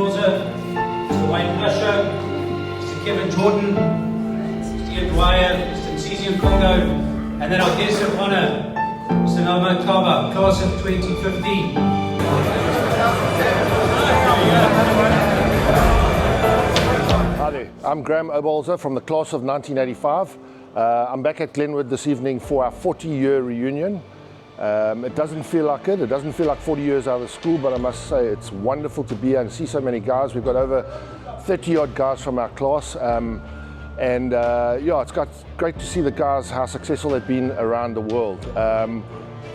𝙂𝙡𝙚, Mr. Wayne Usher, Mr. Kevin Jordan, Mr. 𝙂𝙡𝙙𝙬𝙤𝙤𝙤𝙬, Mr. Congo, and then our guest of honor, Mr. Kaba, class of 2015. Hi there, I'm 𝙂𝙡𝙙𝙬𝙤 from the class of 1985. I'm back at Glenwood this evening for our 40-year reunion. It doesn't feel like it. It doesn't feel like 40 years out of school, but I must say it's wonderful to be here and see so many guys. We've got over 30-odd guys from our class. Yeah, it's great to see the guys, how successful they've been around the world.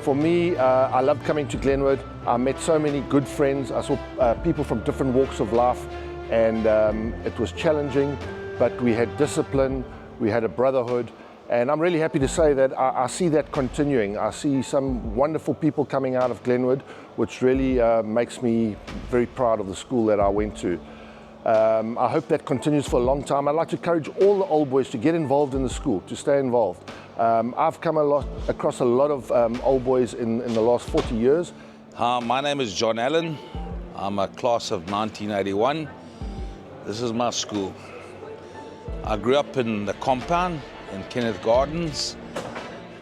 For me, I loved coming to Glenwood. I met so many good friends. I saw people from different walks of life, and it was challenging, but we had discipline, we had a brotherhood, and I'm really happy to say that I see that continuing. I see some wonderful people coming out of Glenwood, which really makes me very proud of the school that I went to. I hope that continues for a long time. I'd like to encourage all the old boys to get involved in the school, to stay involved. I've come across a lot of old boys in the last 40 years. My name is John Allen. I'm a class of 1981. This is my school. I grew up in the compound in Kenneth Gardens,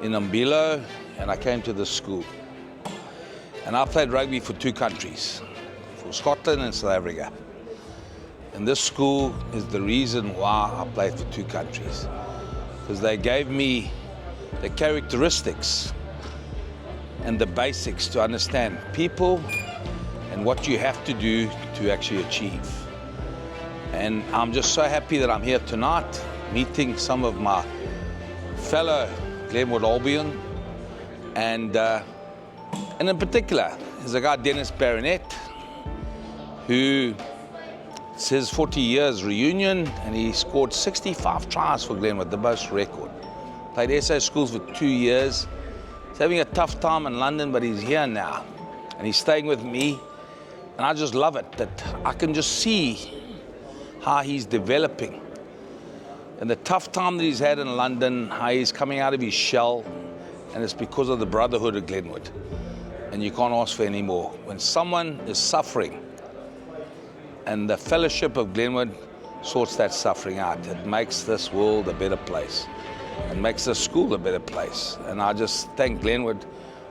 in Umbilo, and I came to this school. And I played rugby for two countries, for Scotland and South Africa. And this school is the reason why I played for two countries, because they gave me the characteristics and the basics to understand people and what you have to do to actually achieve. And I'm just so happy that I'm here tonight, meeting some of my fellow Glenwood Albion, and in particular, there's a guy, Baronit, who it's his 40 years reunion, and he scored 65 tries for Glenwood, the most record. Played SA schools for 2 years. He's having a tough time in London, but he's here now, and he's staying with me, and I just love it, that I can just see how he's developing. And the tough time that he's had in London, how he's coming out of his shell, and it's because of the brotherhood of Glenwood. And you can't ask for any more. When someone is suffering, and the fellowship of Glenwood sorts that suffering out, it makes this world a better place. It makes this school a better place. And I just thank Glenwood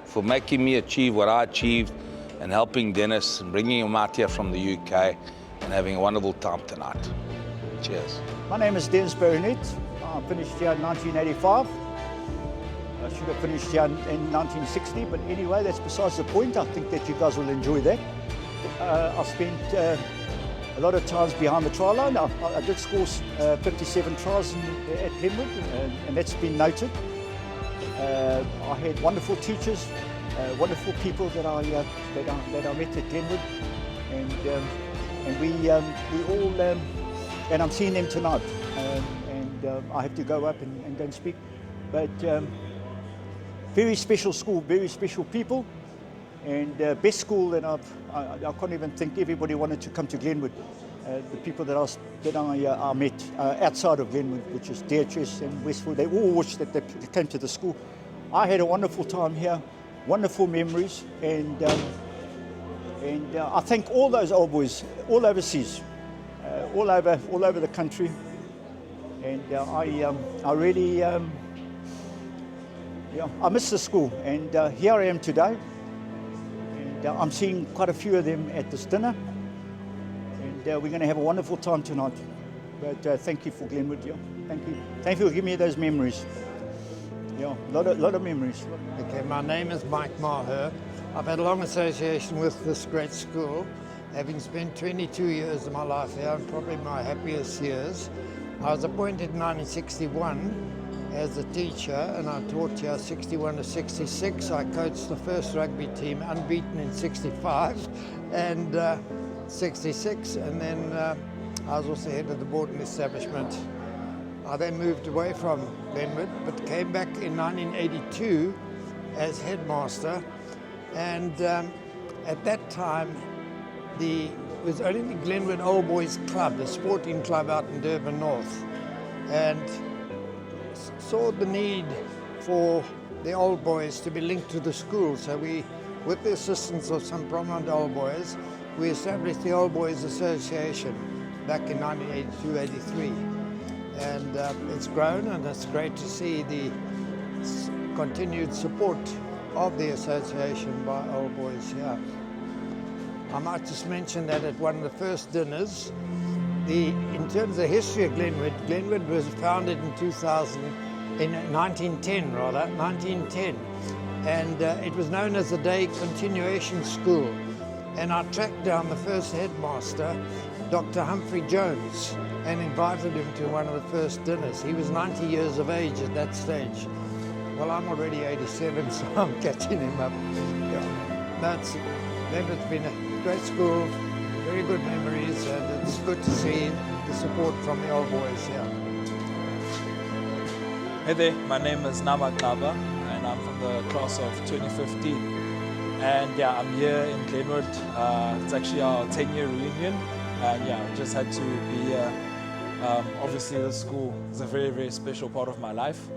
for making me achieve what I achieved, and helping Dennis and bringing him out here from the UK, and having a wonderful time tonight. Cheers. My name is Baronit. I finished here in 1985. I should have finished here in 1960, but anyway, that's besides the point. I think that you guys will enjoy that. I spent a lot of times behind the try line. I did score 57 tries at Glenwood, and that's been noted. I had wonderful teachers, wonderful people that I met at Glenwood, and we all, and I'm seeing them tonight, and I have to go up and go and speak. But very special school, very special people, and best school that I can't even think everybody wanted to come to Glenwood. The people that I met outside of Glenwood, which is DHS and Westfield, they all wished that they came to the school. I had a wonderful time here, wonderful memories, and I thank all those old boys, all overseas, all over the country, and I really, I miss the school, and here I am today, and I'm seeing quite a few of them at this dinner, and we're going to have a wonderful time tonight. But thank you for Glenwood, thank you for giving me those memories. A lot of memories. Okay, my name is Maher. I've had a long association with this great school, having spent 22 years of my life here, and probably my happiest years. I was appointed in 1961 as a teacher, and I taught here 61 to 66. I coached the first rugby team unbeaten in 65 and 66, and then I was also head of the boarding establishment. I then moved away from Glenwood, but came back in 1982 as headmaster, and at that time it was only the Glenwood Old Boys Club, the sporting club out in Durban North, and saw the need for the old boys to be linked to the school. So we, with the assistance of some prominent old boys, we established the Old Boys Association back in 1982-83. And it's grown, and it's great to see the continued support of the association by Old Boys here. I might just mention that at one of the first dinners, in terms of the history of Glenwood, Glenwood was founded in 1910, and it was known as the Day Continuation School. And I tracked down the first headmaster, Dr. Humphrey Jones, and invited him to one of the first dinners. He was 90 years of age at that stage. Well, I'm already 87, so I'm catching him up. Yeah. Glenwood's been a great school, very good memories, and it's good to see the support from the Old Boys here. Hey there, my name is 𝙂𝙙𝙙𝙬𝙤, and I'm from the class of 2015. And yeah, I'm here in Glenwood. It's actually our 10-year reunion, and yeah, I just had to be here. Obviously, the school is a very, very special part of my life,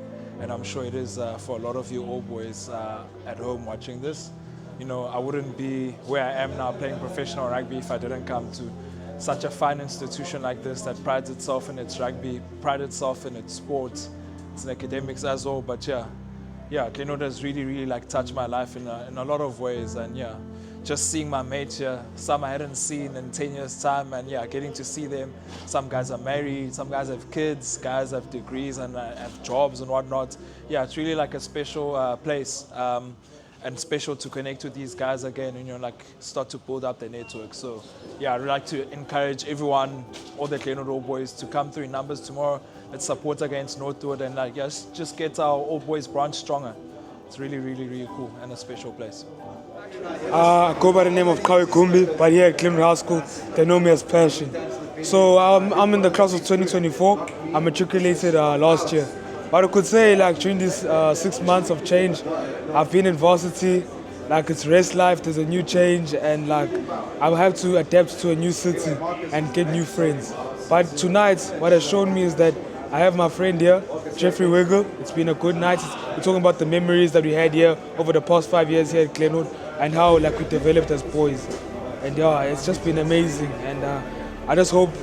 and I'm sure it is for a lot of you Old Boys at home watching this. You know, I wouldn't be where I am now playing professional rugby if I didn't come to such a fine institution like this that prides itself in its rugby, prides itself in its sports, its academics as well. But yeah, Glenwood has really like touched my life in a lot of ways. And yeah, just seeing my mates here, some I hadn't seen in 10 years time, and yeah, getting to see them. Some guys are married, some guys have kids, guys have degrees and have jobs and whatnot. Yeah, it's really like a special place. And special to connect with these guys again, and like start to build up their network. So yeah, I'd like to encourage everyone, all the Glenwood Old Boys, to come through in numbers tomorrow. Let's support against Northwood, and like just get our Old Boys branch stronger. It's really cool and a special place. I go by the name of Kumbi, but here at Glenwood High School, they know me as Passion. So I'm in the class of 2024. I matriculated last year. But I could say, like, during these 6 months of change, I've been in varsity. Like, it's race life, there's a new change, and like, I'll have to adapt to a new city and get new friends. But tonight, what has shown me is that I have my friend here, Jeffrey Wiggle. It's been a good night. We're talking about the memories that we had here over the past 5 years here at Glenwood, and how like we developed as boys. And yeah, it's just been amazing. And I just hope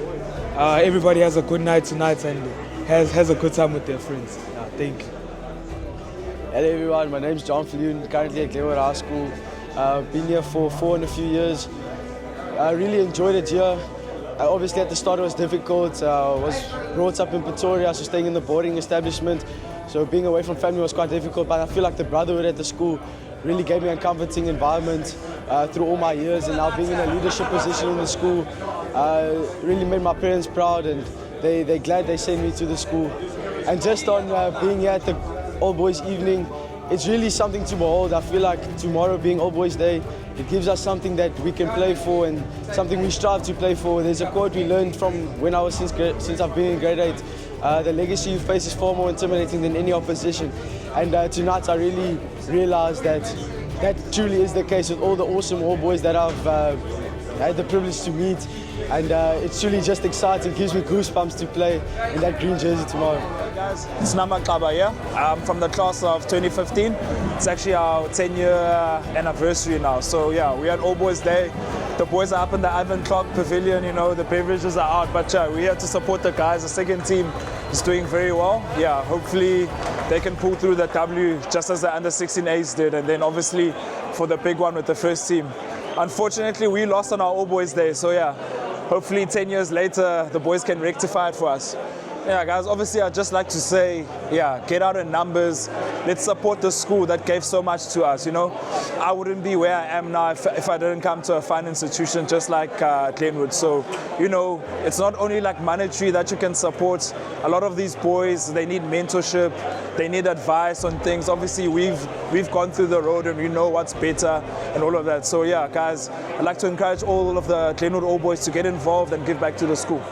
everybody has a good night tonight and has a good time with their friends. Thank you. Hello everyone, my name is 𝙂𝙡𝙬𝙀𝙖𝙨, currently at Glenwood High School. I've been here for 4 and a few years. I really enjoyed it here. Obviously at the start it was difficult. I was brought up in Pretoria, so staying in the boarding establishment. So being away from family was quite difficult, but I feel like the brotherhood at the school really gave me a comforting environment through all my years, and now being in a leadership position in the school really made my parents proud, and they're glad they sent me to the school. And just on being here at the Old Boys evening, it's really something to behold. I feel like tomorrow being Old Boys Day, it gives us something that we can play for and something we strive to play for. There's a quote we learned from when I was since I've been in grade 8. The legacy you face is far more intimidating than any opposition. And tonight I really realized that truly is the case with all the awesome Old Boys that I've had the privilege to meet. And it's really just exciting, gives me goosebumps to play in that green jersey tomorrow. Hey guys, it's 𝙂𝙙𝙙𝙬𝙀𝙖𝙨 here. I'm from the class of 2015. It's actually our 10-year anniversary now. So yeah, we're at Old Boys Day. The boys are up in the Ivan Clark Pavilion, you know, the beverages are out. But yeah, we're here to support the guys. The second team is doing very well. Yeah, hopefully they can pull through the W just as the under-16As did. And then obviously for the big one with the first team. Unfortunately, we lost on our Old Boys Day. So yeah, hopefully 10 years later, the boys can rectify it for us. Yeah, guys, obviously I'd just like to say, yeah, get out in numbers. Let's support the school that gave so much to us, you know. I wouldn't be where I am now if I didn't come to a fine institution just like Glenwood. So, you know, it's not only like monetary that you can support. A lot of these boys, they need mentorship. They need advice on things. Obviously, we've gone through the road and we know what's better and all of that. So, yeah, guys, I'd like to encourage all of the Glenwood Old Boys to get involved and give back to the school.